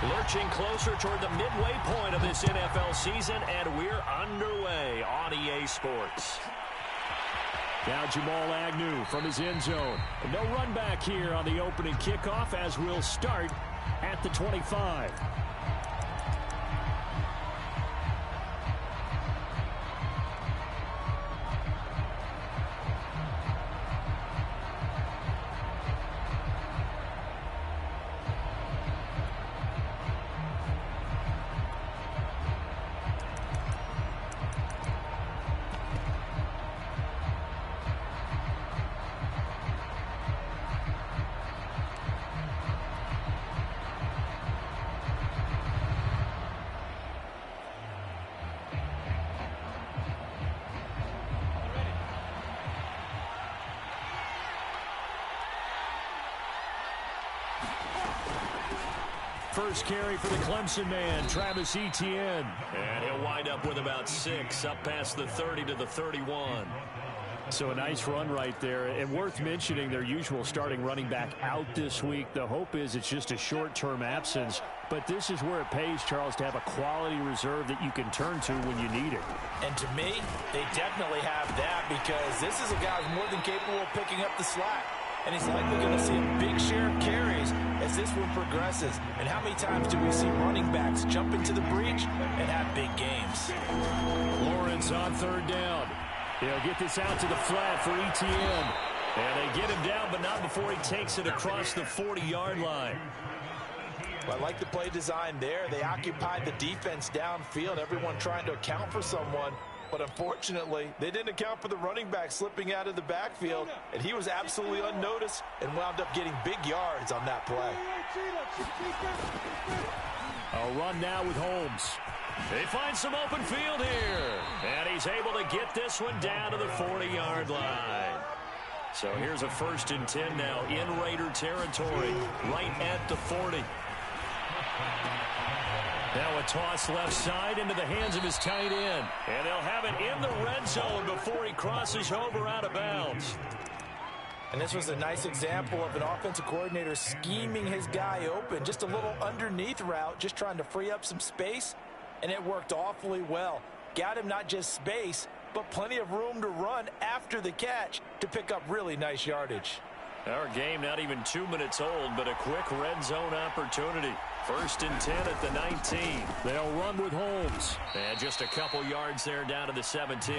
Lurching closer toward the midway point of this NFL season, and we're underway on EA Sports. Now Jamal Agnew from his end zone. No run back here on the opening kickoff as we'll start at the 25. First carry for the Clemson man, Travis Etienne. And he'll wind up with about 6, up past the 30 to the 31. So a nice run right there. And worth mentioning their usual starting running back out this week. The hope is it's just a short-term absence. But this is where it pays, Charles, to have a quality reserve that you can turn to when you need it. And to me, they definitely have that because this is a guy who's more than capable of picking up the slack. And he's likely going to see a big share of carries as this one progresses. And how many times do we see running backs jump into the breach and have big games? Lawrence on third down. They'll get this out to the flat for Etienne. And they get him down, but not before he takes it across the 40-yard line. Well, I like the play design there. They occupied the defense downfield, everyone trying to account for someone. But unfortunately, they didn't account for the running back slipping out of the backfield, and he was absolutely unnoticed and wound up getting big yards on that play. A run now with Holmes. They find some open field here, and he's able to get this one down to the 40-yard line. So here's a 1st and 10 now in Raider territory, right at the 40. Now a toss left side into the hands of his tight end. And they'll have it in the red zone before he crosses over out of bounds. And this was a nice example of an offensive coordinator scheming his guy open. Just a little underneath route, just trying to free up some space. And it worked awfully well. Got him not just space, but plenty of room to run after the catch to pick up really nice yardage. Our game not even 2 minutes old, but a quick red zone opportunity. 1st and 10 at the 19. They'll run with Holmes. And just a couple yards there down to the 17.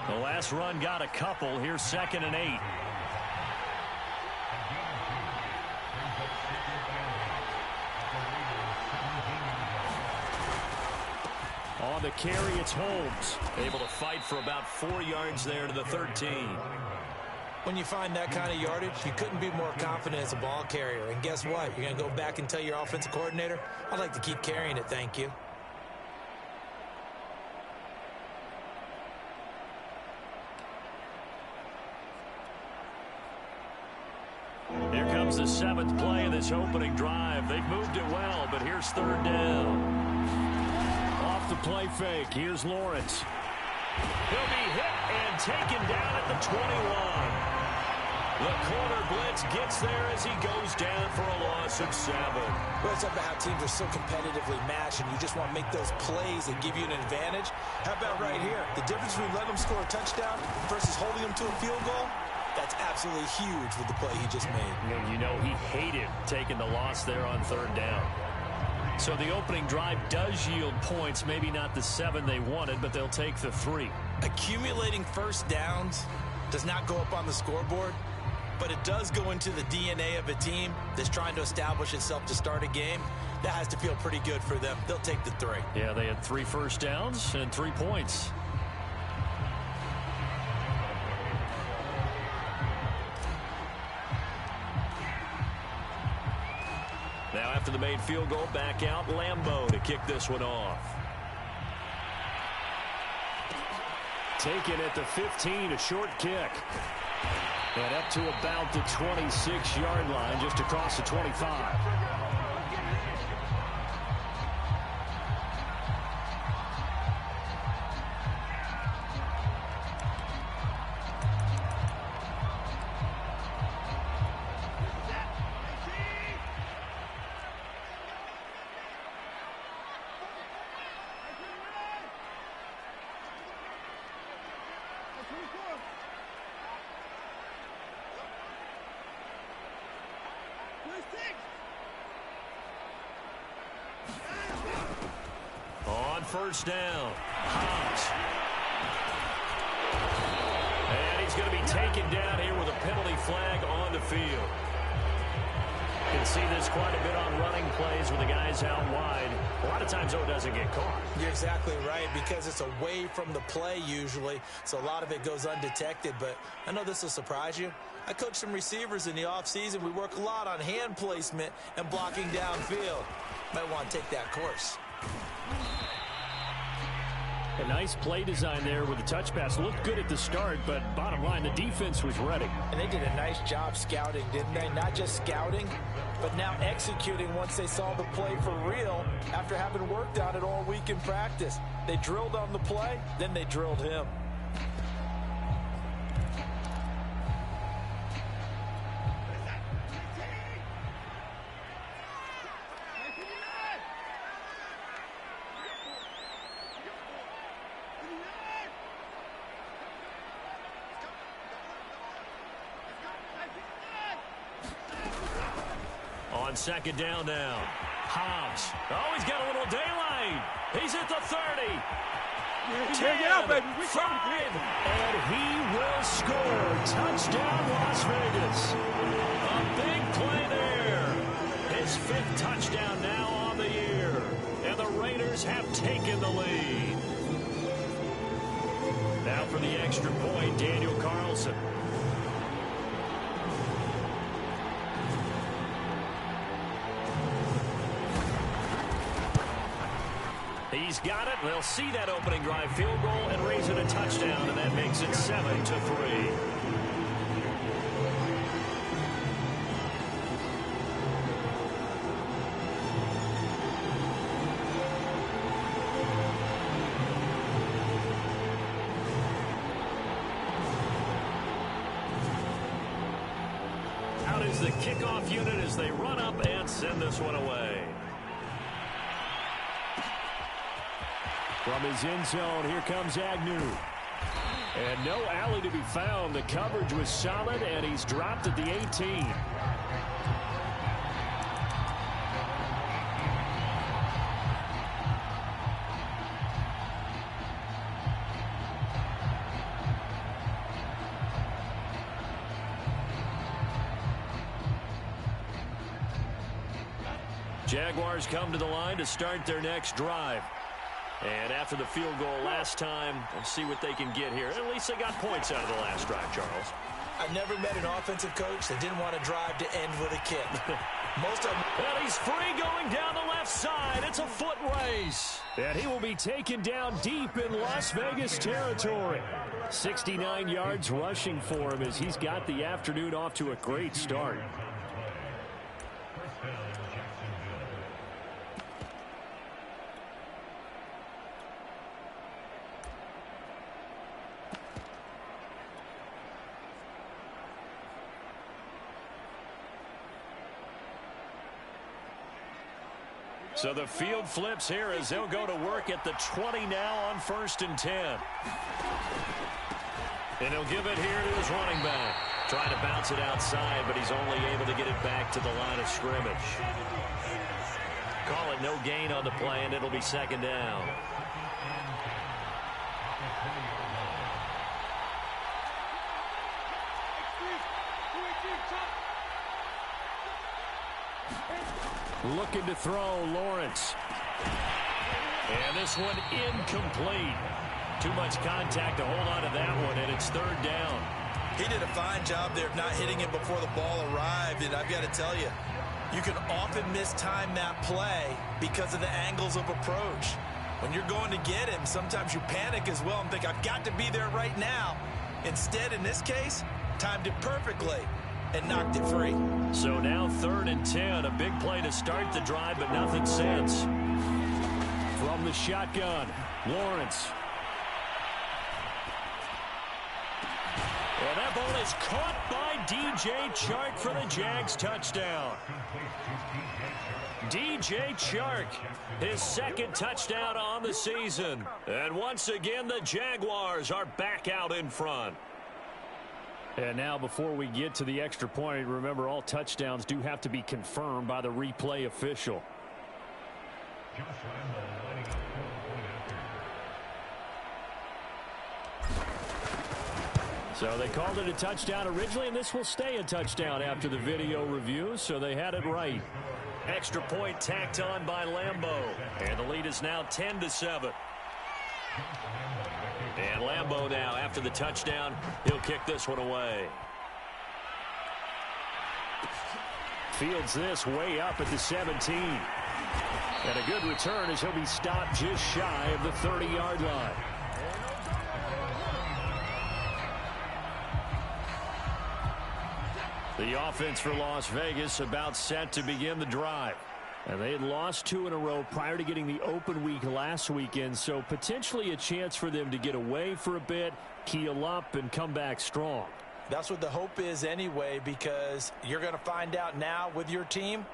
The last run got a couple. Here's 2nd and 8. On the carry, it's Holmes. Able to fight for about 4 yards there to the 13. When you find that kind of yardage, you couldn't be more confident as a ball carrier. And guess what? You're going to go back and tell your offensive coordinator, I'd like to keep carrying it, thank you. Here comes the 7th play of this opening drive. They've moved it well, but here's 3rd down. Off the play fake, here's Lawrence. He'll be hit and taken down at the 21. The corner blitz gets there as he goes down for a loss of 7. Well, it's about how teams are so competitively matched, and you just want to make those plays that give you an advantage. How about right here? The difference between letting them score a touchdown versus holding them to a field goal, that's absolutely huge with the play he just made. You know, he hated taking the loss there on 3rd down. So the opening drive does yield points, maybe not the 7 they wanted, but they'll take the 3. Accumulating first downs does not go up on the scoreboard, but it does go into the DNA of a team that's trying to establish itself to start a game. That has to feel pretty good for them. They'll take the 3. Yeah, they had 3 first downs and 3 points. Now after the made field goal, back out Lambeau to kick this one off. Taken at the 15, a short kick. And up to about the 26-yard line, just across the 25. On first down, Hobbs. And he's going to be taken down here with a penalty flag on the field. You can see this quite a bit on running plays with the guys out wide. A lot of times, though, it doesn't get caught. You're exactly right, because it's away from the play usually, so a lot of it goes undetected. But I know this will surprise you. I coach some receivers in the offseason. We work a lot on hand placement and blocking downfield. Might want to take that course. A nice play design there with the touch pass. Looked good at the start, but bottom line, the defense was ready. And they did a nice job scouting, didn't they? Not just scouting, but now executing once they saw the play for real after having worked on it all week in practice. They drilled on the play, then they drilled him. On second down now, Hobbs. Oh, he's got a little daylight. He's at the 30. 10, get out, baby. 5, and he will score. Touchdown, Las Vegas. A big play there. His 5th touchdown now on the year. And the Raiders have taken the lead. Now for the extra point, Daniel Carlson. He's got it. They'll see that opening drive field goal and raise it a touchdown, and that makes it 7-3. Out is the kickoff unit as they run up and send this one away. From his end zone, here comes Agnew. And no alley to be found. The coverage was solid, and he's dropped at the 18. Jaguars come to the line to start their next drive. And after the field goal last time, we'll see what they can get here. At least they got points out of the last drive, Charles. I've never met an offensive coach that didn't want to drive to end with a kick. Most of them. And he's free going down the left side. It's a foot race. And he will be taken down deep in Las Vegas territory. 69 yards rushing for him as he's got the afternoon off to a great start. So the field flips here as they'll go to work at the 20 now on 1st and 10. And he'll give it here to his running back. Trying to bounce it outside, but he's only able to get it back to the line of scrimmage. Call it no gain on the play, and it'll be 2nd down. Looking to throw, Lawrence. And this one incomplete. Too much contact to hold on to that one, and it's 3rd down. He did a fine job there of not hitting it before the ball arrived, and I've got to tell you, you can often mistime that play because of the angles of approach. When you're going to get him, sometimes you panic as well and think, I've got to be there right now. Instead, in this case, timed it perfectly and knocked it free. So now 3rd and 10, a big play to start the drive, but nothing since. From the shotgun, Lawrence. And that ball is caught by DJ Chark for the Jags touchdown. DJ Chark, his 2nd touchdown on the season. And once again, the Jaguars are back out in front. And now before we get to the extra point, remember all touchdowns do have to be confirmed by the replay official. So they called it a touchdown originally, and this will stay a touchdown after the video review, so they had it right. Extra point tacked on by Lambeau. And the lead is now 10-7. And Lambeau now, after the touchdown, he'll kick this one away. Fields this way up at the 17. And a good return as he'll be stopped just shy of the 30-yard line. The offense for Las Vegas about set to begin the drive. And they had lost 2 in a row prior to getting the open week last weekend, so potentially a chance for them to get away for a bit, keel up, and come back strong. That's what the hope is anyway, because you're going to find out now with your team,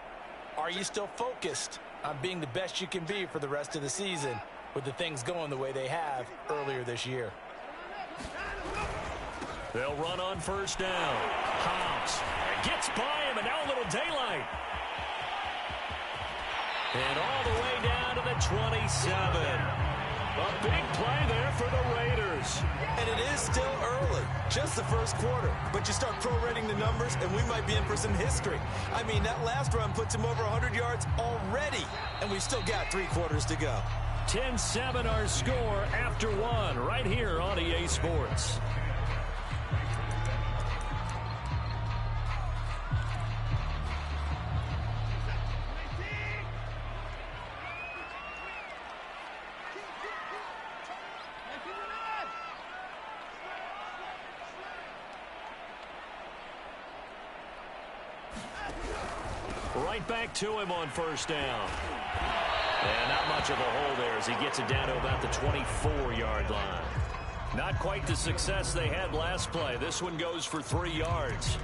are you still focused on being the best you can be for the rest of the season with the things going the way they have earlier this year? They'll run on first down. Hobbs gets by him, and now a little daylight. And all the way down to the 27. A big play there for the Raiders. And it is still early, just the first quarter. But you start prorating the numbers, and we might be in for some history. I mean, that last run puts him over 100 yards already, and we've still got 3 quarters to go. 10-7 our score after 1 right here on EA Sports. Right back to him on first down. And not much of a hole there as he gets it down to about the 24-yard line. Not quite the success they had last play. This one goes for 3 yards.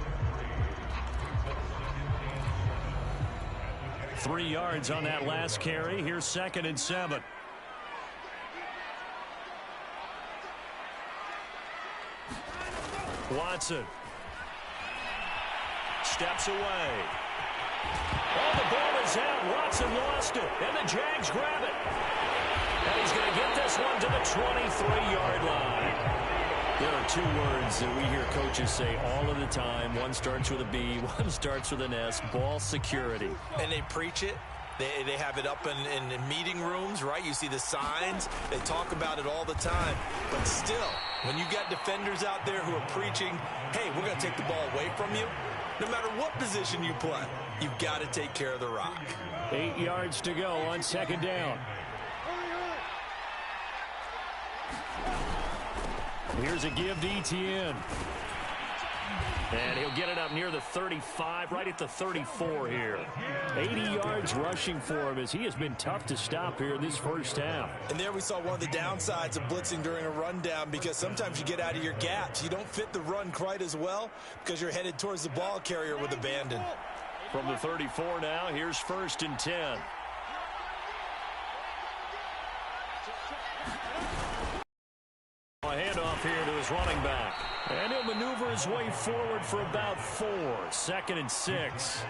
3 yards on that last carry. Here's 2nd and 7. Watson steps away. Oh, the ball is out. Watson lost it. And the Jags grab it. And he's going to get this one to the 23-yard line. There are 2 words that we hear coaches say all of the time. One starts with a B, one starts with an S. Ball security. And they preach it. They have it up in meeting rooms, right? You see the signs. They talk about it all the time. But still, when you got defenders out there who are preaching, hey, we're going to take the ball away from you, no matter what position you play, you've got to take care of the rock. 8 yards to go on 2nd down. Here's a give to Etienne. And he'll get it up near the 35, right at the 34 here. 80 yards rushing for him as he has been tough to stop here in this first half. And there we saw one of the downsides of blitzing during a rundown, because sometimes you get out of your gaps. You don't fit the run quite as well because you're headed towards the ball carrier with abandon. From the 34 now, here's 1st and 10. A handoff here to his running back. And he'll maneuver his way forward for about 4. 2nd and 6.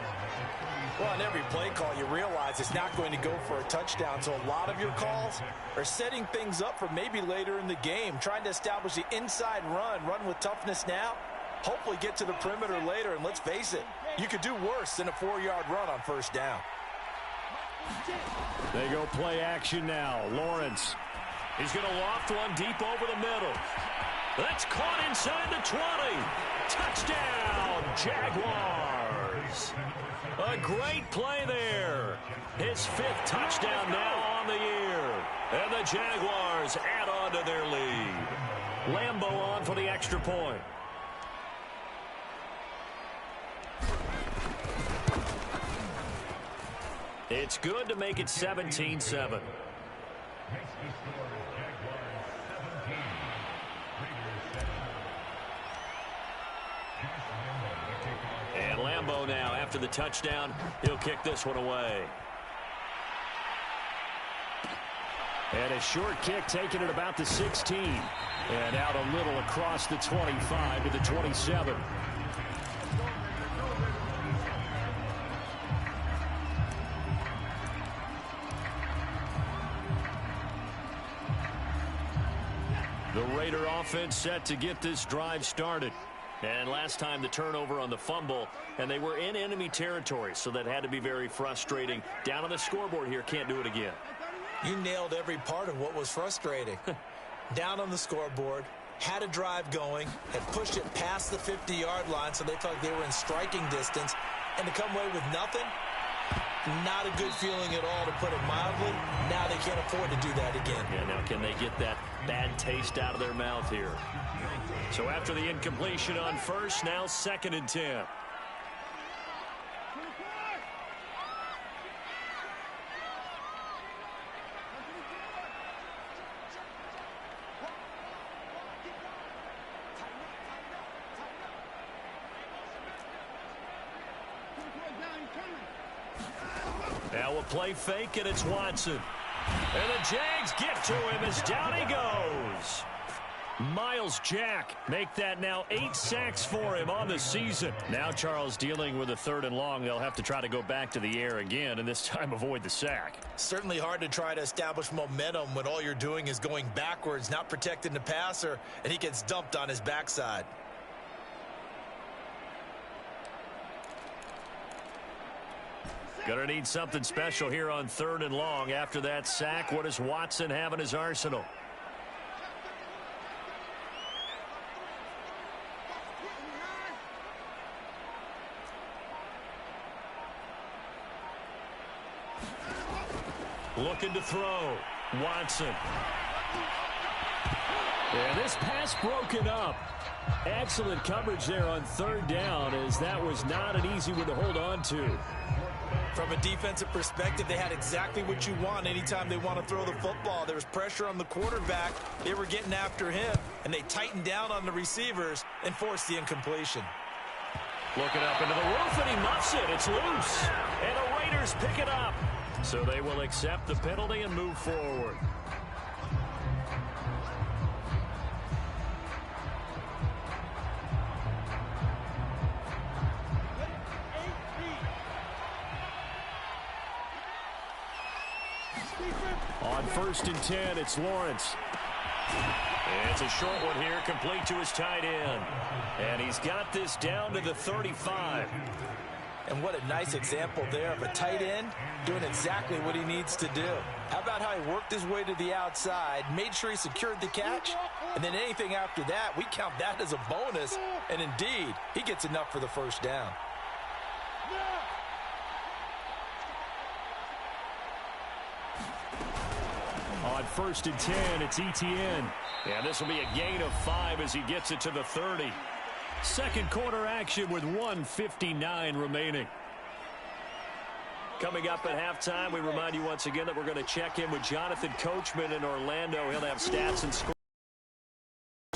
Well, on every play call, you realize it's not going to go for a touchdown. So a lot of your calls are setting things up for maybe later in the game, trying to establish the inside run with toughness now, hopefully get to the perimeter later. And let's face it, you could do worse than a 4-yard run on first down. They go play action now. Lawrence. He's going to loft one deep over the middle. That's caught inside the 20. Touchdown, Jaguars. A great play there. His 5th touchdown now on the year. And the Jaguars add on to their lead. Lambeau on for the extra point. It's good to make it 17-7. And Lambeau now, after the touchdown, he'll kick this one away. And a short kick taken at about the 16. And out a little across the 25 to the 27. The Raider offense set to get this drive started. And last time the turnover on the fumble, and they were in enemy territory, so that had to be very frustrating. Down on the scoreboard here, can't do it again. You nailed every part of what was frustrating. Down on the scoreboard, had a drive going, had pushed it past the 50-yard line, so they felt like they were in striking distance, and to come away with nothing, not a good feeling at all, to put it mildly. Now they can't afford to do that again. Yeah, now can they get that bad taste out of their mouth here? So after the incompletion on first, now 2nd and 10. Now a play fake, and it's Watson. And the Jags get to him as down he goes. Miles Jack make that now 8 sacks for him on the season. Now Charles dealing with a 3rd and long. They'll have to try to go back to the air again, and this time avoid the sack. Certainly hard to try to establish momentum when all you're doing is going backwards, not protecting the passer, and he gets dumped on his backside. Gonna need something special here on 3rd and long. After that sack, what does Watson have in his arsenal? Looking to throw. Watson. And this pass broken up. Excellent coverage there on 3rd down, as that was not an easy one to hold on to. From a defensive perspective, they had exactly what you want anytime they want to throw the football. There was pressure on the quarterback. They were getting after him, and they tightened down on the receivers and forced the incompletion. Looking up into the roof, and he muffs it. It's loose. And the Raiders pick it up. So they will accept the penalty and move forward. On 1st and 10, it's Lawrence. It's a short one here, complete to his tight end. And he's got this down to the 35. And what a nice example there of a tight end doing exactly what he needs to do. How about how he worked his way to the outside, made sure he secured the catch, and then anything after that, we count that as a bonus. And indeed, he gets enough for the 1st down. On 1st and 10, it's Etienne. And this will be a gain of 5 as he gets it to the 30. Second quarter action with 1:59 remaining. Coming up at halftime, we remind you once again that we're going to check in with Jonathan Coachman in Orlando. He'll have stats and scores.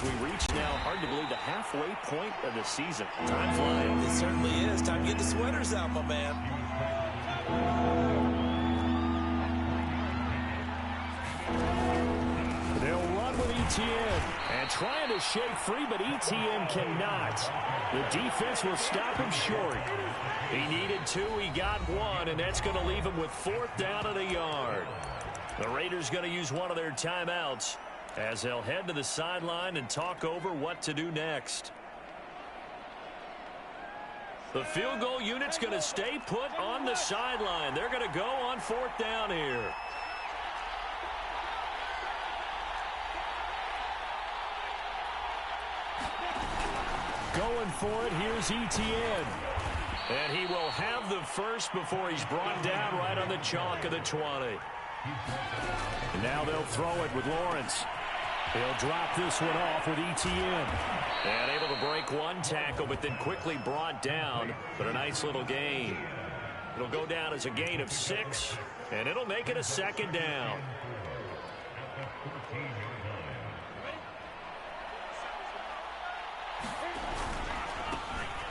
We reach now, hard to believe, the halfway point of the season. Time flying. It certainly is. Time to get the sweaters out, my man. They'll run with Etienne and trying to shake free, but Etienne cannot. The defense will stop him short. He needed 2, he got 1, and that's going to leave him with 4th down at a yard. The Raiders going to use one of their timeouts as they'll head to the sideline and talk over what to do next. The field goal unit's going to stay put on the sideline. They're going to go on 4th down here. Going for it, here's Etienne. And he will have the first before he's brought down right on the chalk of the 20. And now they'll throw it with Lawrence. He'll drop this one off with Etienne. And able to break one tackle, but then quickly brought down. But a nice little gain. It'll go down as a gain of 6, and it'll make it a 2nd down.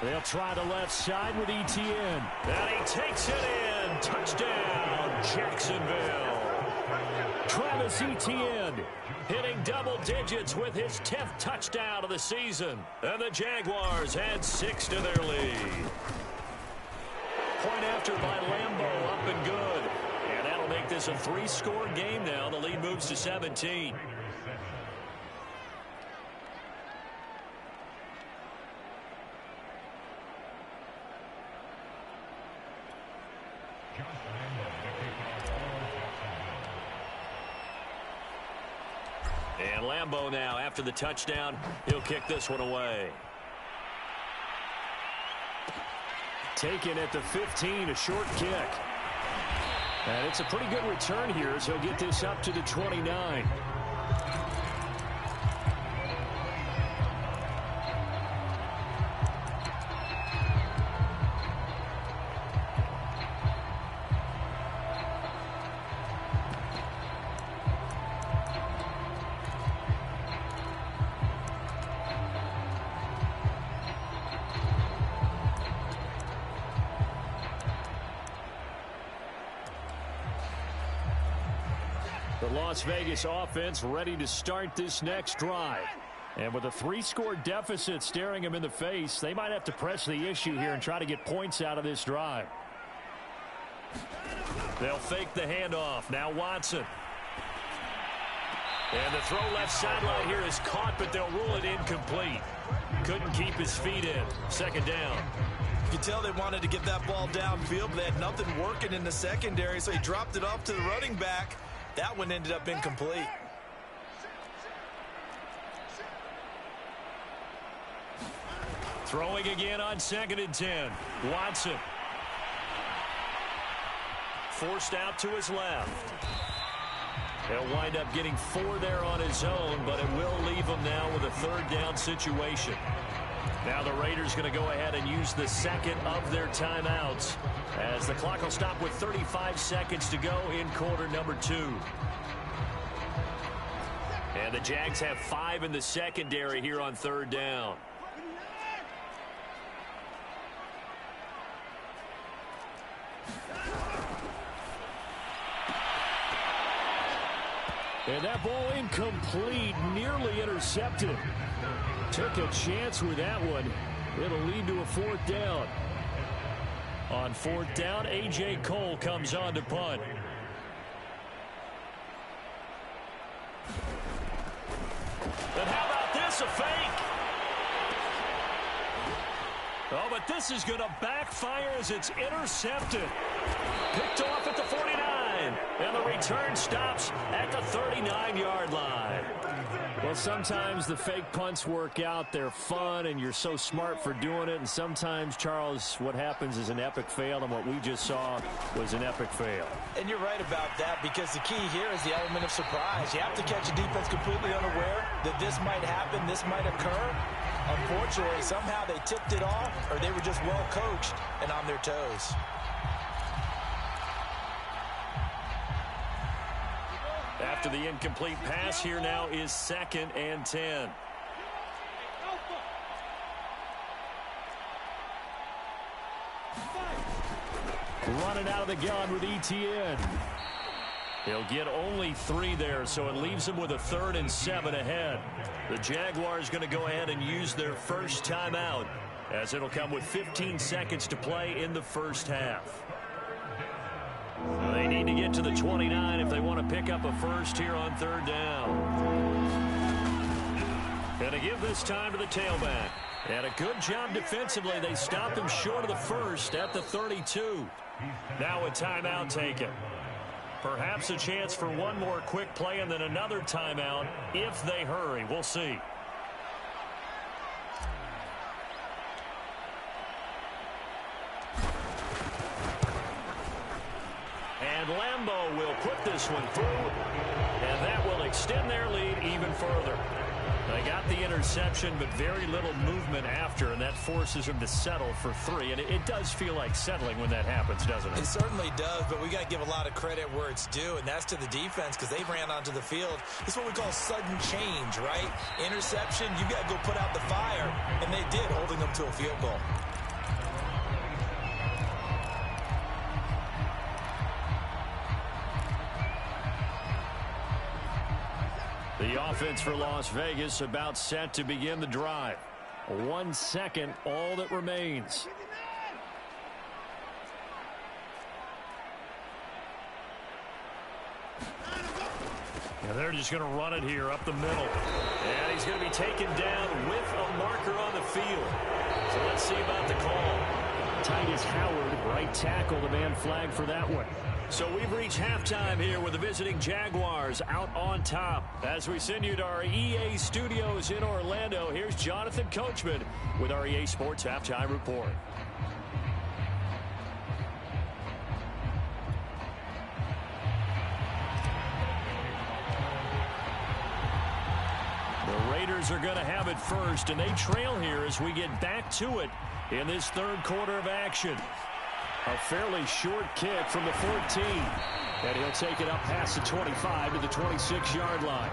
They'll try the left side with Etienne. And he takes it in. Touchdown, Jacksonville. Travis Etienne hitting double digits with his 10th touchdown of the season. And the Jaguars add 6 to their lead. Point after by Lambeau, up and good. And that'll make this a 3-score game now. The lead moves to 17. And Lambeau now, after the touchdown, he'll kick this one away. Taken at the 15, a short kick. And it's a pretty good return here as he'll get this up to the 29. The Las Vegas offense ready to start this next drive. And with a 3-score deficit staring them in the face, they might have to press the issue here and try to get points out of this drive. They'll fake the handoff. Now Watson. And the throw left sideline here is caught, but they'll rule it incomplete. Couldn't keep his feet in. Second down. You could tell they wanted to get that ball downfield, but they had nothing working in the secondary, so he dropped it off to the running back. That one ended up incomplete. Throwing again on 2nd and 10. Watson. Forced out to his left. He'll wind up getting 4 there on his own, but it will leave him now with a 3rd down situation. Now the Raiders going to go ahead and use the second of their timeouts as the clock will stop with 35 seconds to go in quarter number 2. And the Jags have 5 in the secondary here on 3rd down. And that ball incomplete, nearly intercepted. Took a chance with that one. It'll lead to a 4th down. On 4th down, A.J. Cole comes on to punt. And how about this, a fake? Oh, but this is going to backfire as it's intercepted. Picked off at the 49. And the return stops at the 39-yard line. Well, sometimes the fake punts work out. They're fun, and you're so smart for doing it. And sometimes, Charles, what happens is an epic fail, and what we just saw was an epic fail. And you're right about that, because the key here is the element of surprise. You have to catch a defense completely unaware that this might happen, this might occur. Unfortunately, somehow they tipped it off, or they were just well coached and on their toes. After the incomplete pass, here now is 2nd and 10. Running out of the gun with Etienne. He'll get only 3 there, so it leaves him with a 3rd and 7 ahead. The Jaguars going to go ahead and use their first timeout, as it'll come with 15 seconds to play in the first half. They need to get to the 29 if they want to pick up a first here on 3rd down. And to give this time to the tailback. And a good job defensively. They stopped him short of the first at the 32. Now a timeout taken. Perhaps a chance for one more quick play and then another timeout if they hurry. We'll see. And Lambeau will put this one through, and that will extend their lead even further. They got the interception, but very little movement after, and that forces them to settle for 3. And it does feel like settling when that happens, doesn't it? It certainly does, but we got to give a lot of credit where it's due, and that's to the defense, because they ran onto the field. It's what we call sudden change, right? Interception, you got to go put out the fire, and they did, holding them to a field goal. The offense for Las Vegas about set to begin the drive. 1 second, all that remains. And they're just going to run it here up the middle. And he's going to be taken down with a marker on the field. So let's see about the call. Titus Howard, right tackle, the man flagged for that one. So we've reached halftime here with the visiting Jaguars out on top. As we send you to our EA studios in Orlando, here's Jonathan Coachman with our EA Sports Halftime Report. The Raiders are going to have it first, and they trail here as we get back to it in this third quarter of action. A fairly short kick from the 14. And he'll take it up past the 25 to the 26-yard line.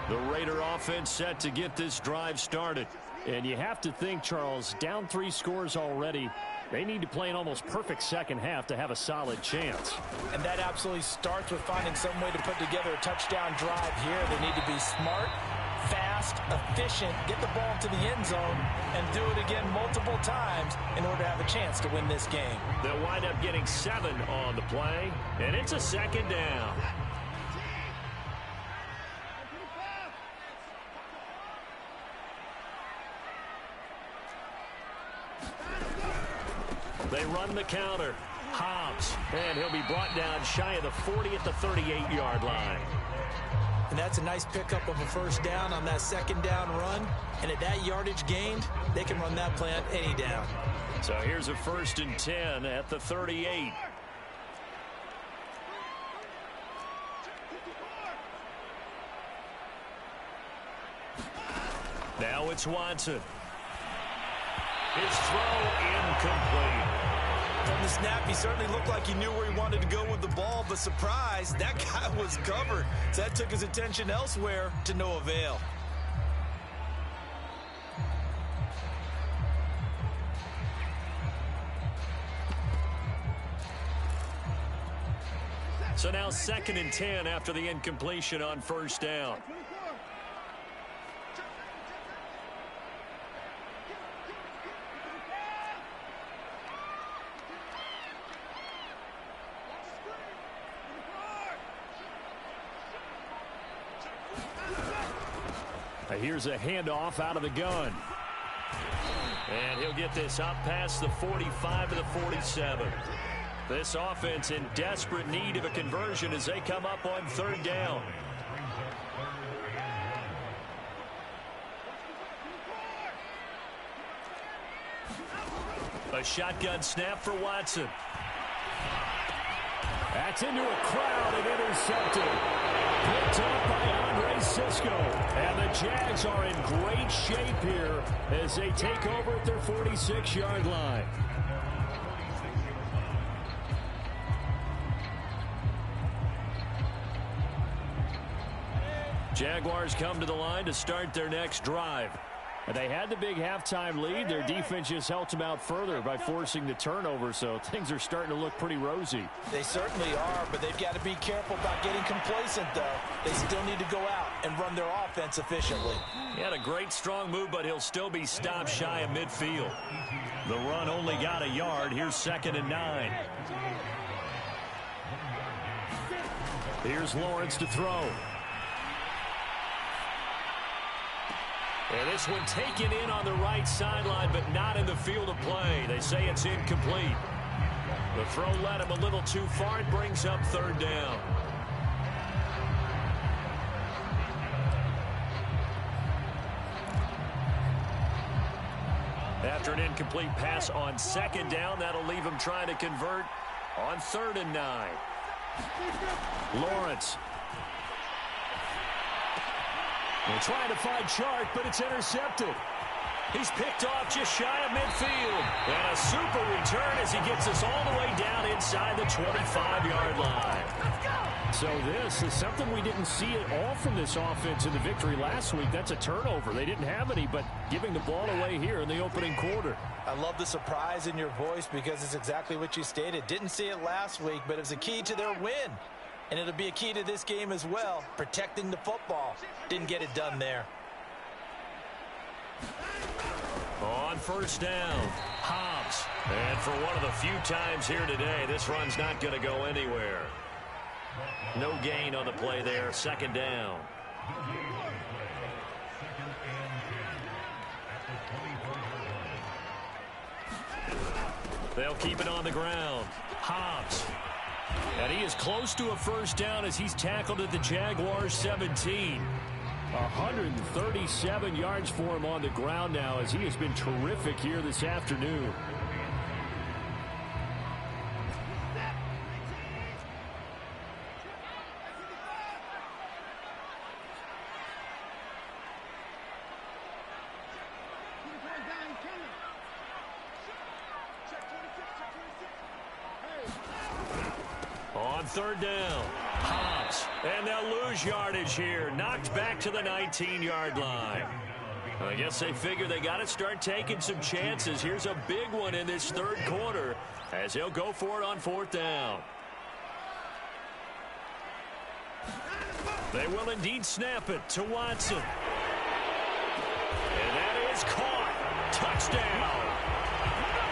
The Raider offense set to get this drive started. And you have to think, Charles, down 3 scores already. They need to play an almost perfect second half to have a solid chance. And that absolutely starts with finding some way to put together a touchdown drive here. They need to be smart, fast, efficient, get the ball to the end zone, and do it again multiple times in order to have a chance to win this game. They'll wind up getting 7 on the play, and it's a second down. They run the counter. Hobbs, and he'll be brought down shy of the 40 at the 38-yard line. And that's a nice pickup of a first down on that second down run. And at that yardage gained, they can run that play on any down. So here's a 1st and 10 at the 38. Now it's Watson. His throw incomplete. From the snap, he certainly looked like he knew where he wanted to go with the ball, but surprise, that guy was covered. So that took his attention elsewhere to no avail. So now 2nd and 10 after the incompletion on first down. Here's a handoff out of the gun. And he'll get this up past the 45 to the 47. This offense in desperate need of a conversion as they come up on 3rd down. A shotgun snap for Watson. That's into a crowd and intercepted. Picked up by Andre Cisco. And the Jags are in great shape here as they take over at their 46-yard line. Jaguars come to the line to start their next drive. And they had the big halftime lead. Their defense just helped them out further by forcing the turnover, so things are starting to look pretty rosy. They certainly are, but they've got to be careful about getting complacent, though. They still need to go out and run their offense efficiently. He had a great strong move, but he'll still be stopped shy of midfield. The run only got a yard. Here's 2nd and 9. Here's Lawrence to throw. And this one taken in on the right sideline, but not in the field of play. They say it's incomplete. The throw led him a little too far. It brings up 3rd down. After an incomplete pass on 2nd down, that'll leave him trying to convert on 3rd and 9. Lawrence. They're trying to find Chark, but it's intercepted. He's picked off just shy of midfield. And a super return as he gets us all the way down inside the 25-yard line. So this is something we didn't see at all from this offense in the victory last week. That's a turnover. They didn't have any, but giving the ball away here in the opening quarter. I love the surprise in your voice because it's exactly what you stated. Didn't see it last week, but it was a key to their win. And it'll be a key to this game as well, protecting the football. Didn't get it done there. On first down, Hobbs. And for one of the few times here today, this run's not going to go anywhere. No gain on the play there, second down. They'll keep it on the ground. Hobbs. And he is close to a first down as he's tackled at the Jaguars 17. 137 yards for him on the ground now as he has been terrific here this afternoon. On third down, Hobbs, and they'll lose yardage here. Knocked back to the 19-yard line. I guess they figure they got to start taking some chances. Here's a big one in this third quarter as he'll go for it on fourth down. They will indeed snap it to Watson. And that is caught. Touchdown.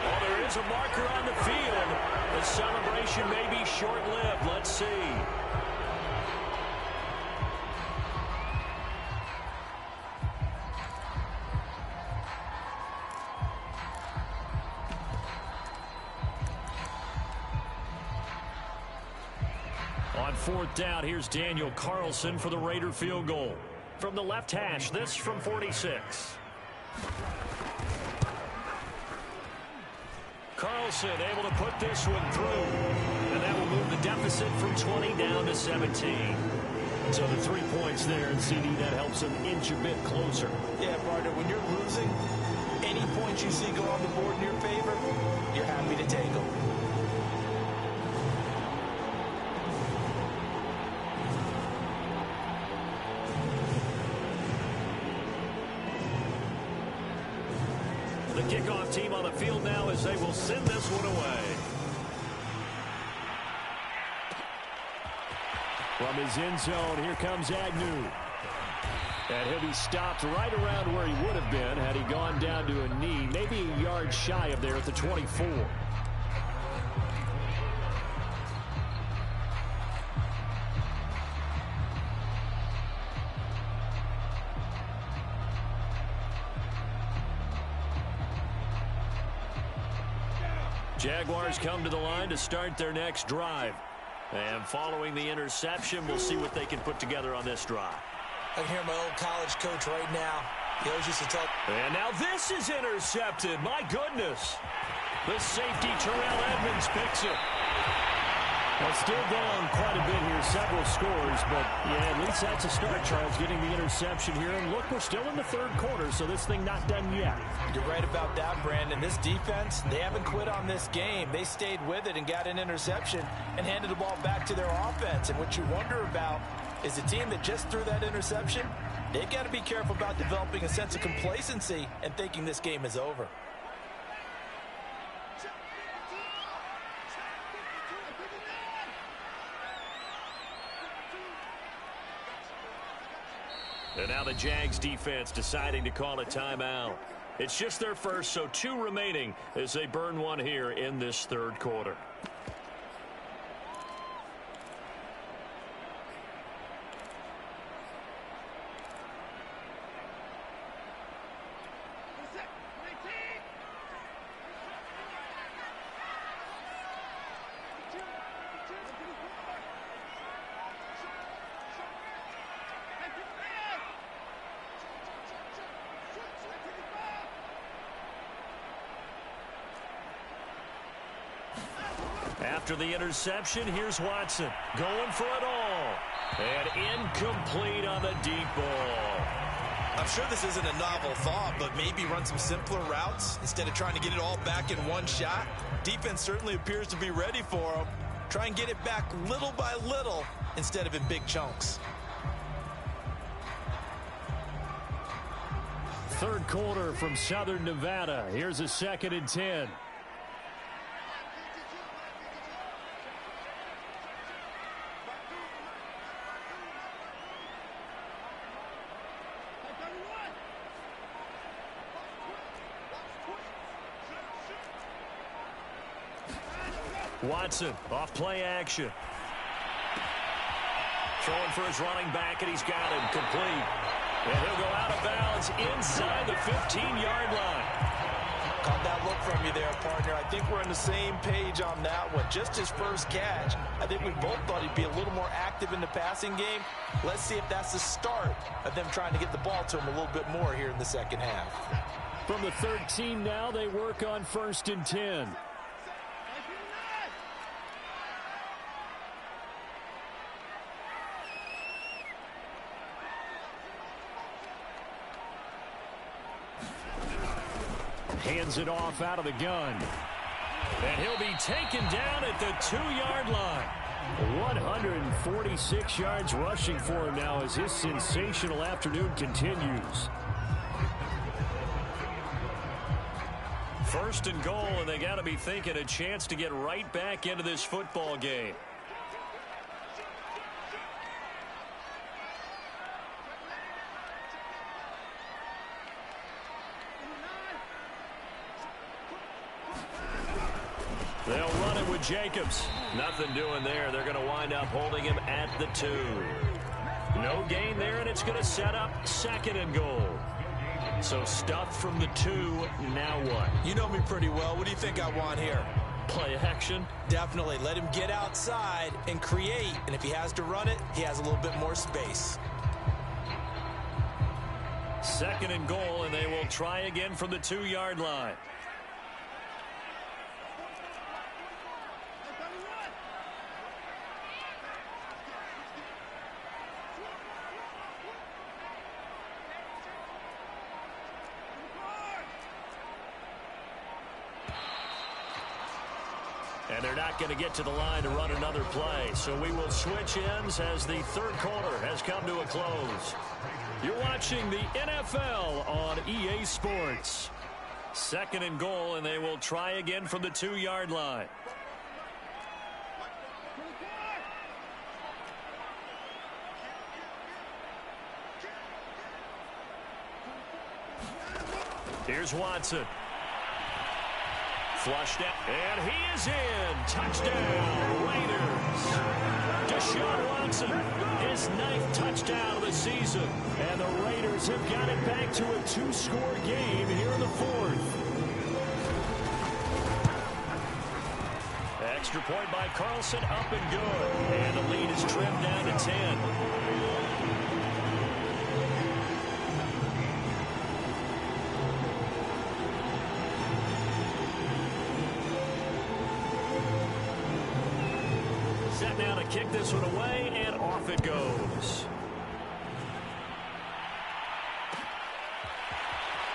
Well, there is a marker on the field. The celebration may be short-lived. Let's see. On fourth down, here's Daniel Carlson for the Raider field goal. From the left hash, this from 46. Carlson able to put this one through. And that will move the deficit from 20 down to 17. So the 3 points there, and CD, that helps them inch a bit closer. Yeah, partner, when you're losing, any points you see go on the board in your favor, you're happy to take them. The kickoff team on the field now as they will send this one away. From his end zone, here comes Agnew. And he'll be stopped right around where he would have been had he gone down to a knee, maybe a yard shy of there at the 24. Jaguars come to the line to start their next drive. And following the interception, we'll see what they can put together on this drive. I can hear my old college coach right now. He always used to tell. And now this is intercepted. My goodness. The safety, Terrell Edmonds, picks it. Well, still down quite a bit here, several scores, but yeah, at least that's a start, Charles, getting the interception here. And look, we're still in the third quarter, so this thing not done yet. You're right about that, Brandon. This defense, they haven't quit on this game. They stayed with it and got an interception and handed the ball back to their offense. And what you wonder about is the team that just threw that interception, they've got to be careful about developing a sense of complacency and thinking this game is over. And now the Jags defense deciding to call a timeout. It's just their first, so 2 remaining as they burn one here in this third quarter. After the interception, here's Watson going for it all. And incomplete on the deep ball. I'm sure this isn't a novel thought, but maybe run some simpler routes instead of trying to get it all back in one shot. Defense certainly appears to be ready for him. Try and get it back little by little instead of in big chunks. Third quarter from Southern Nevada. Here's a 2nd and 10. Watson off play action. Throwing for his running back, and he's got him complete. And he'll go out of bounds inside the 15-yard line. Caught that look from you there, partner. I think we're on the same page on that one. Just his first catch. I think we both thought he'd be a little more active in the passing game. Let's see if that's the start of them trying to get the ball to him a little bit more here in the second half. From the 13 now, they work on 1st and 10. Hands it off out of the gun. And he'll be taken down at the 2-yard line. 146 yards rushing for him now as his sensational afternoon continues. 1st and goal, and they got to be thinking a chance to get right back into this football game. They'll run it with Jacobs. Nothing doing there. They're going to wind up holding him at the 2. No gain there, and it's going to set up 2nd and goal. So stuff from the 2. Now what? You know me pretty well. What do you think I want here? Play action? Definitely. Let him get outside and create. And if he has to run it, he has a little bit more space. 2nd and goal, and they will try again from the 2-yard line. And they're not going to get to the line to run another play. So we will switch ends as the 3rd quarter has come to a close. You're watching the NFL on EA Sports. 2nd and goal, and they will try again from the 2-yard line. Here's Watson. Flushed out, and he is in. Touchdown, Raiders. Deshaun Watson, his 9th touchdown of the season. And the Raiders have got it back to a 2-score game here in the 4th. Extra point by Carlson, up and good. And the lead is trimmed down to 10. Set now to kick this one away, and off it goes.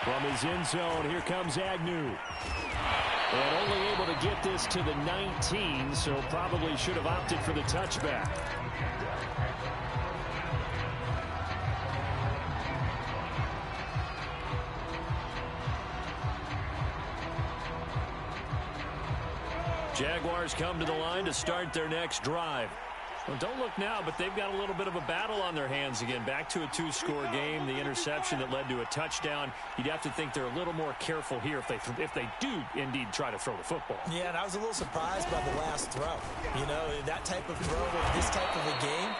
From his end zone, here comes Agnew. And only able to get this to the 19, so probably should have opted for the touchback. Jaguars come to the line to start their next drive. Well, don't look now, but they've got a little bit of a battle on their hands again. Back to a 2-score game. The interception that led to a touchdown. You'd have to think they're a little more careful here if they do indeed try to throw the football. Yeah, and I was a little surprised by the last throw. You know, that type of throw in this type of a game,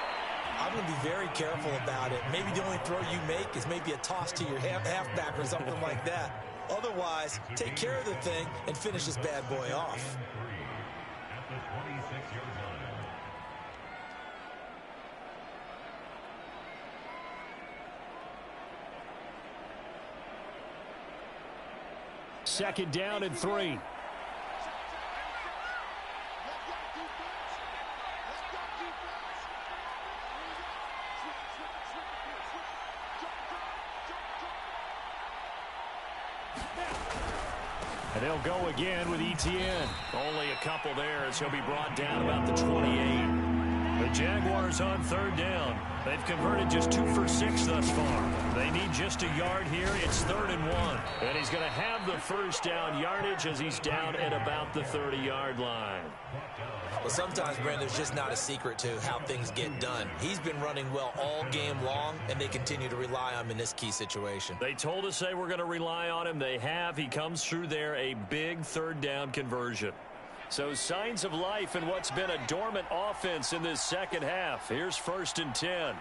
I'm going to be very careful about it. Maybe the only throw you make is maybe a toss to your halfback or something like that. Otherwise, take care of the thing and finish this bad boy off. Second down and 3. And they'll go again with Etienne. Only a couple there as he'll be brought down about the 28. The Jaguars on third down. They've converted just 2 for 6 thus far. They need just a yard here. It's 3rd and 1. And he's going to have the first down yardage as he's down at about the 30-yard line. Well, sometimes, Brandon, there's just not a secret to how things get done. He's been running well all game long, and they continue to rely on him in this key situation. They told us they were going to rely on him. They have. He comes through there, a big third down conversion. So signs of life in what's been a dormant offense in this second half. Here's 1st and 10.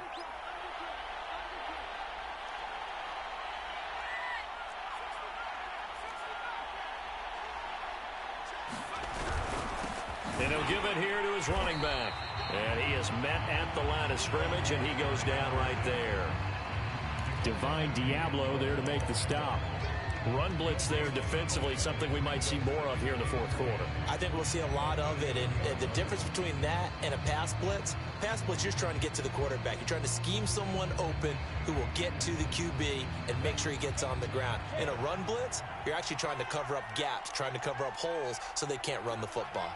And he'll give it here to his running back. And he is met at the line of scrimmage, and he goes down right there. Divine Diablo there to make the stop. Run blitz there defensively, something we might see more of here in the fourth quarter. I think we'll see a lot of it, and the difference between that and a pass blitz, you're just trying to get to the quarterback. You're trying to scheme someone open who will get to the QB and make sure he gets on the ground. In a run blitz, you're actually trying to cover up gaps, trying to cover up holes so they can't run the football.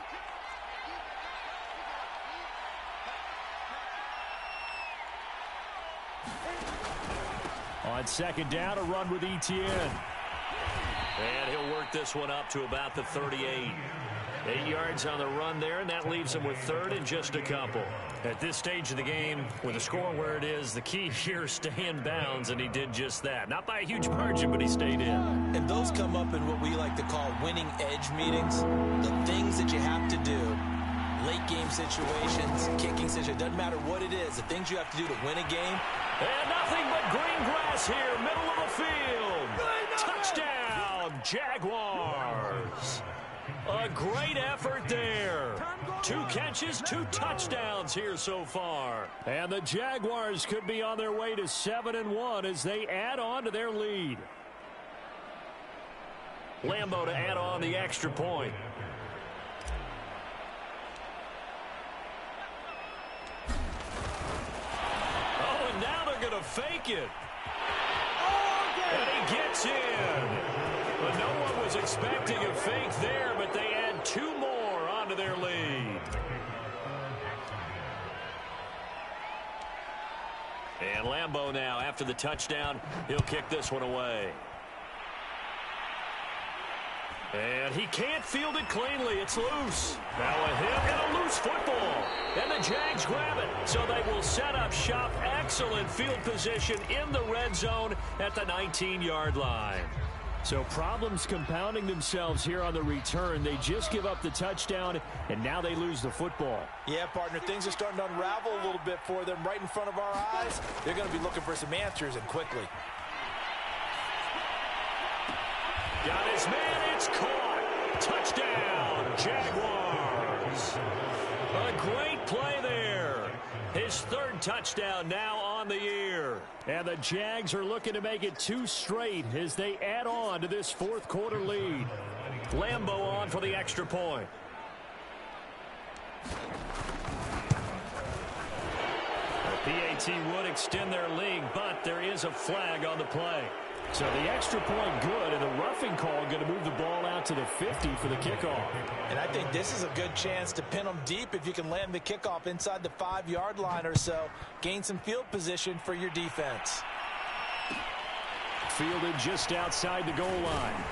On second down, a run with Etienne. And he'll work this one up to about the 38. 8 yards on the run there, and that leaves him with 3rd and just a couple. At this stage of the game, with the score where it is, the key here is stay in bounds, and he did just that. Not by a huge margin, but he stayed in. And those come up in what we like to call winning edge meetings. The things that you have to do, late game situations, kicking situations, doesn't matter what it is, the things you have to do to win a game. And nothing but green grass here, middle of the field. Touchdown, Jaguars. A great effort there. 2 catches, 2 touchdowns here so far. And the Jaguars could be on their way to 7-1 as they add on to their lead. Lambeau to add on the extra point. Oh, and now they're going to fake it. And he gets in. But no one was expecting a fake there, but they add 2 more onto their lead. And Lambeau now, after the touchdown, he'll kick this one away. And he can't field it cleanly. It's loose. Now a hit and a loose football. And the Jags grab it. So they will set up shop. Excellent field position in the red zone at the 19-yard line. So problems compounding themselves here on the return. They just give up the touchdown, and now they lose the football. Yeah, partner, things are starting to unravel a little bit for them right in front of our eyes. They're going to be looking for some answers, and quickly. Got his man, it's caught. Touchdown, Jaguars. A great play there. His 3rd touchdown now on the year. And the Jags are looking to make it 2 straight as they add on to this fourth quarter lead. Lambeau on for the extra point. The PAT would extend their lead, but there is a flag on the play. So the extra point good, and the roughing call going to move the ball out to the 50 for the kickoff. And I think this is a good chance to pin them deep if you can land the kickoff inside the 5-yard line or so. Gain some field position for your defense. Fielded just outside the goal line.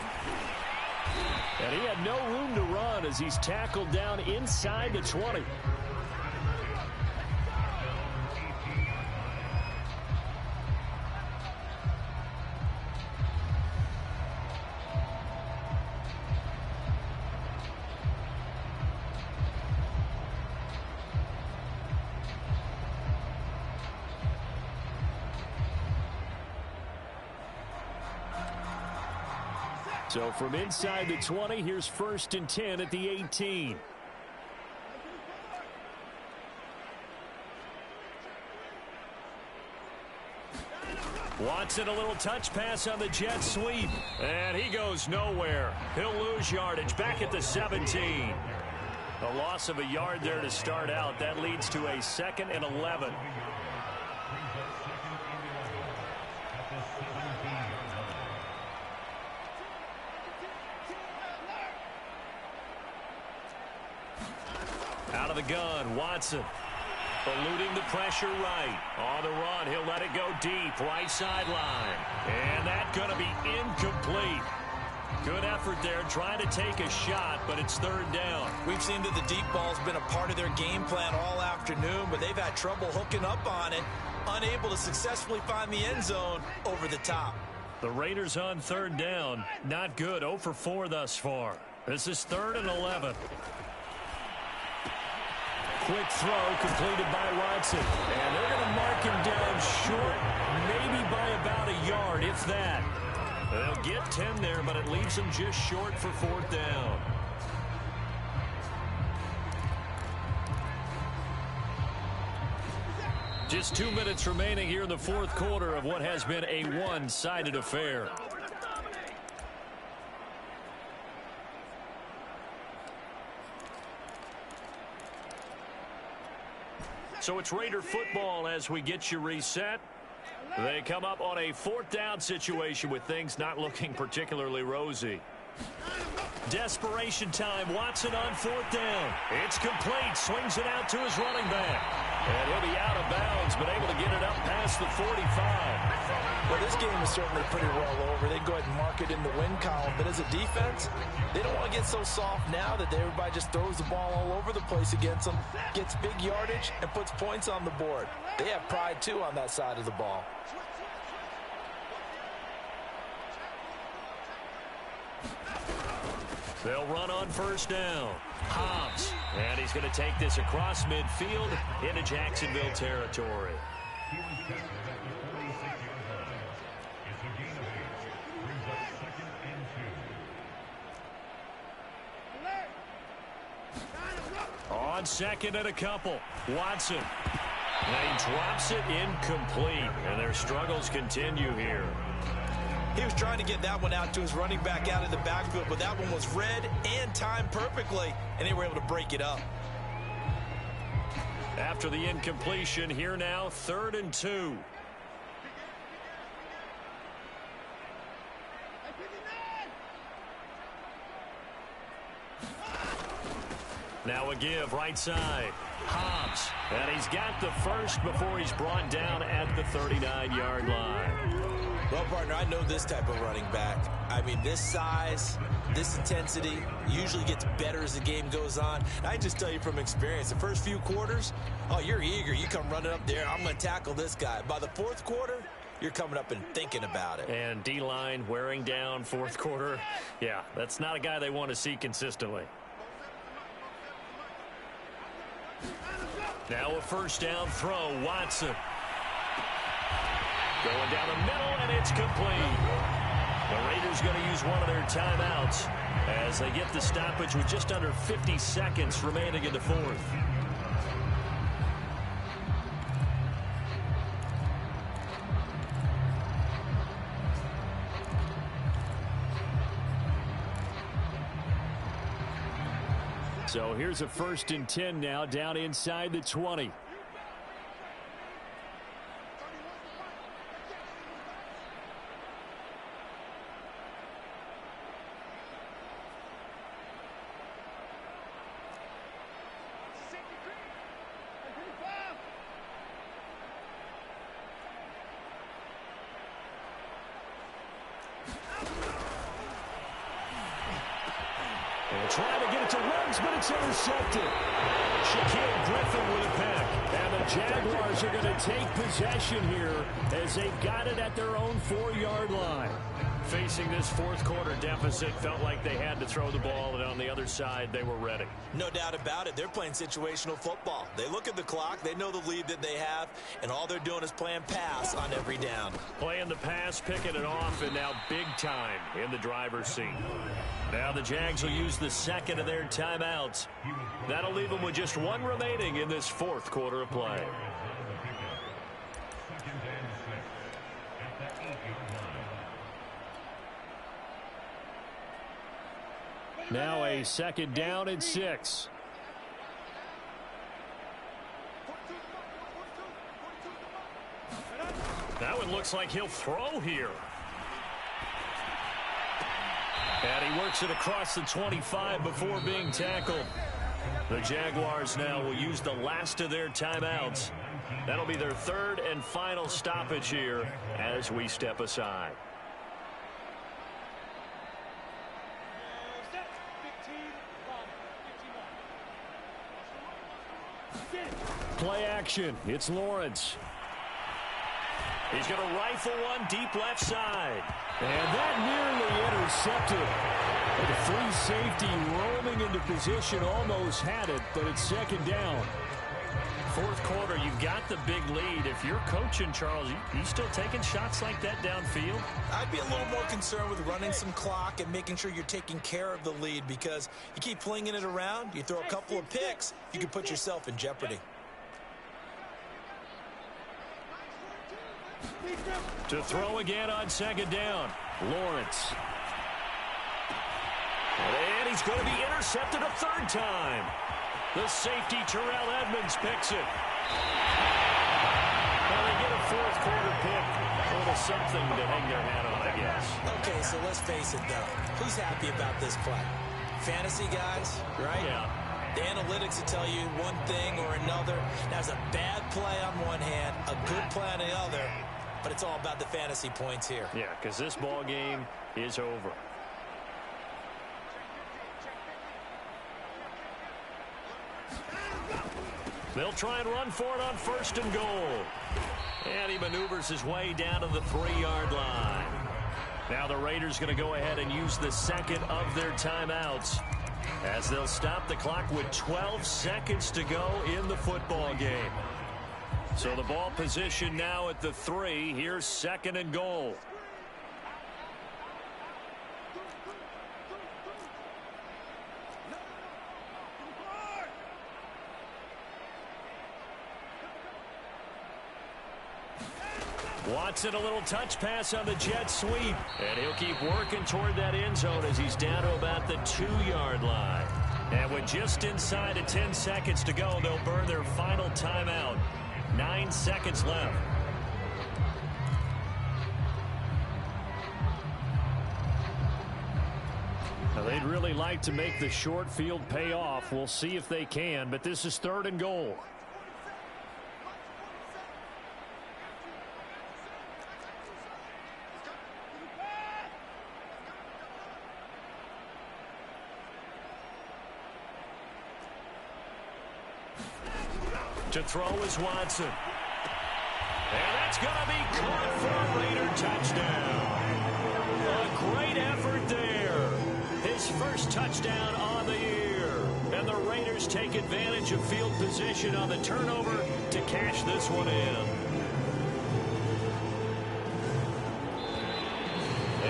And he had no room to run as he's tackled down inside the 20. So from inside the 20, here's 1st and 10 at the 18. Watson, a little touch pass on the jet sweep. And he goes nowhere. He'll lose yardage back at the 17. A loss of a yard there to start out. That leads to a 2nd and 11. out of the gun. Watson eluding the pressure right. On the run, he'll let it go deep. Right sideline. And that's going to be incomplete. Good effort there, trying to take a shot, but it's third down. We've seen that the deep ball's been a part of their game plan all afternoon, but they've had trouble hooking up on it, unable to successfully find the end zone over the top. The Raiders on third down. Not good. 0 for 4 thus far. This is 3rd and 11. Quick throw completed by Watson. And they're going to mark him down short, maybe by about a yard, if that. They'll get 10 there, but it leaves them just short for 4th down. Just 2 minutes remaining here in the 4th quarter of what has been a one-sided affair. So it's Raider football as we get you reset. They come up on a 4th down situation with things not looking particularly rosy. Desperation time. Watson on 4th down. It's complete. Swings it out to his running back. And he'll be out of bounds, but able to get it up past the 45. Well, this game is certainly pretty well over. They can go ahead and mark it in the win column. But as a defense, they don't want to get so soft now that everybody just throws the ball all over the place against them, gets big yardage, and puts points on the board. They have pride, too, on that side of the ball. They'll run on 1st down. Hobbs. And he's going to take this across midfield into Jacksonville territory. On 2nd and a couple. Watson. And he drops it incomplete. And their struggles continue here. He was trying to get that one out to his running back out of the backfield, but that one was read and timed perfectly, and they were able to break it up. After the incompletion, here now, 3rd and 2. Now a give, right side. Hobbs, and he's got the first before he's brought down at the 39-yard line. Well, partner, I know this type of running back. I mean, this size, this intensity usually gets better as the game goes on. I can just tell you from experience, the first few quarters, oh, you're eager. You come running up there, I'm going to tackle this guy. By the 4th quarter, you're coming up and thinking about it. And D-line wearing down 4th quarter. Yeah, that's not a guy they want to see consistently. Now a 1st down throw, Watson. Going down the middle, and it's complete. The Raiders going to use one of their timeouts as they get the stoppage with just under 50 seconds remaining in the 4th. So here's a 1st and 10 now down inside the 20. Trying to get it to Ruggs, but it's intercepted. Shaquille Griffin with a pick. And the Jaguars are going to take possession here as they've got it at their own 4-yard line. Facing this 4th quarter deficit, felt like they had to throw the ball, and on the other side, they were ready. No doubt about it. They're playing situational football. They look at the clock, they know the lead that they have, and all they're doing is playing pass on every down. Playing the pass, picking it off, and now big time in the driver's seat. Now the Jags will use the 2nd of their timeouts. That'll leave them with just 1 remaining in this 4th quarter of play. Now a 2nd down and 6. That one looks like he'll throw here. And he works it across the 25 before being tackled. The Jaguars now will use the last of their timeouts. That'll be their third and final stoppage here as we step aside. Play action. It's Lawrence. He's going to rifle one deep left side. And that nearly intercepted. The free safety roaming into position, almost had it, but it's second down. Fourth quarter, you've got the big lead. If you're coaching, Charles, you still taking shots like that downfield? I'd be a little more concerned with running some clock and making sure you're taking care of the lead, because you keep flinging it around, you throw a couple of picks, you can put yourself in jeopardy. To throw again on second down, Lawrence. And he's going to be intercepted a third time. The safety, Terrell Edmonds, picks it. Well, they get a fourth quarter pick. A little something to hang their hat on, I guess. Okay, so let's face it, though. Who's happy about this play? Fantasy guys, right? Yeah. The analytics will tell you one thing or another. That's a bad play on one hand, a good play on the other, but it's all about the fantasy points here. Yeah, because this ball game is over. They'll try and run for it on first and goal. And he maneuvers his way down to the 3-yard line. Now the Raiders going to go ahead and use the second of their timeouts, as they'll stop the clock with 12 seconds to go in the football game. So the ball position now at the 3. Here's second and goal. Watson, a little touch pass on the jet sweep. And he'll keep working toward that end zone as he's down to about the 2-yard line. And with just inside of 10 seconds to go, they'll burn their final timeout. 9 seconds left. Now, they'd really like to make the short field pay off. We'll see if they can, but this is third and goal. To throw is Watson. And that's going to be caught for a Raider touchdown. A great effort there. His first touchdown on the year. And the Raiders take advantage of field position on the turnover to cash this one in.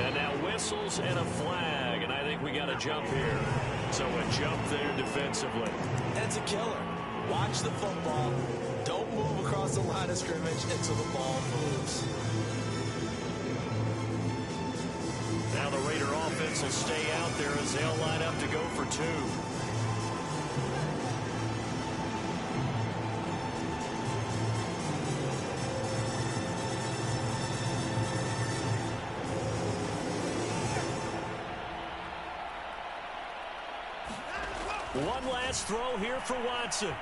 And now whistles and a flag. And I think we got a jump here. So a jump there defensively. That's a killer. Watch the football. Don't move across the line of scrimmage until the ball moves. Now the Raider offense will stay out there as they'll line up to go for 2. One last throw here for Watson.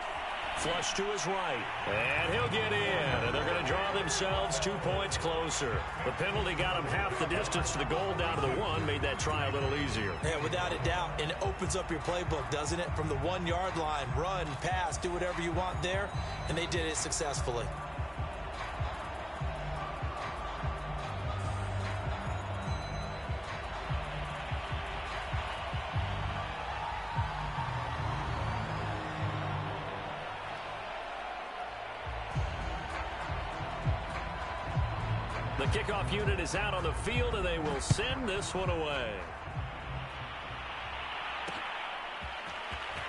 Flush to his right. And he'll get in. And they're going to draw themselves 2 points closer. The penalty got them half the distance to the goal down to the 1. Made that try a little easier. Yeah, without a doubt. And it opens up your playbook, doesn't it? From the 1-yard line, run, pass, do whatever you want there. And they did it successfully. The kickoff unit is out on the field, and they will send this one away.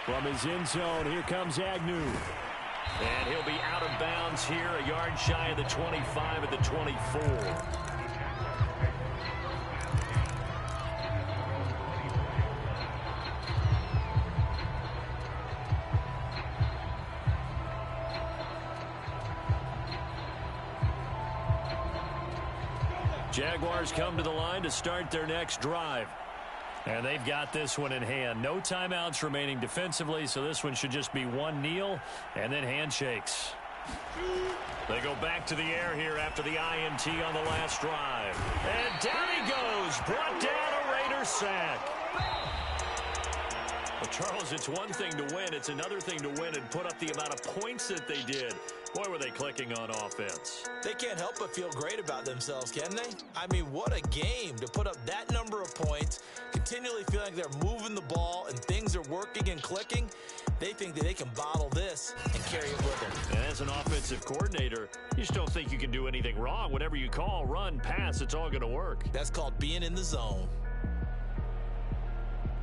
From his end zone, here comes Agnew. And he'll be out of bounds here, a yard shy of the 25 at the 24. Jaguars come to the line to start their next drive. And they've got this one in hand. No timeouts remaining defensively, so this one should just be one kneel and then handshakes. They go back to the air here after the INT on the last drive. And down he goes. Brought down a Raider sack. Well, Charles, it's one thing to win. It's another thing to win and put up the amount of points that they did. Boy, were they clicking on offense. They can't help but feel great about themselves, can they? I mean, what a game to put up that number of points, continually feeling like they're moving the ball and things are working and clicking. They think that they can bottle this and carry it with them. And as an offensive coordinator, you just don't think you can do anything wrong. Whatever you call, run, pass, it's all going to work. That's called being in the zone.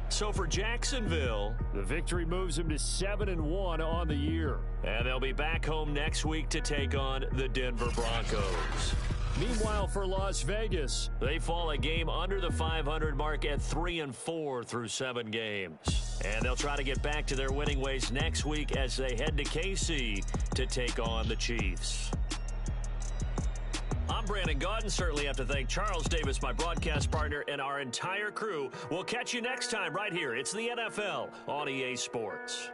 So for Jacksonville, the victory moves them to 7-1 on the year. And they'll be back home next week to take on the Denver Broncos. Meanwhile, for Las Vegas, they fall a game under the 500 mark at 3-4 through 7 games. And they'll try to get back to their winning ways next week as they head to KC to take on the Chiefs. I'm Brandon Gaudin. Certainly have to thank Charles Davis, my broadcast partner, and our entire crew. We'll catch you next time right here. It's the NFL on EA Sports.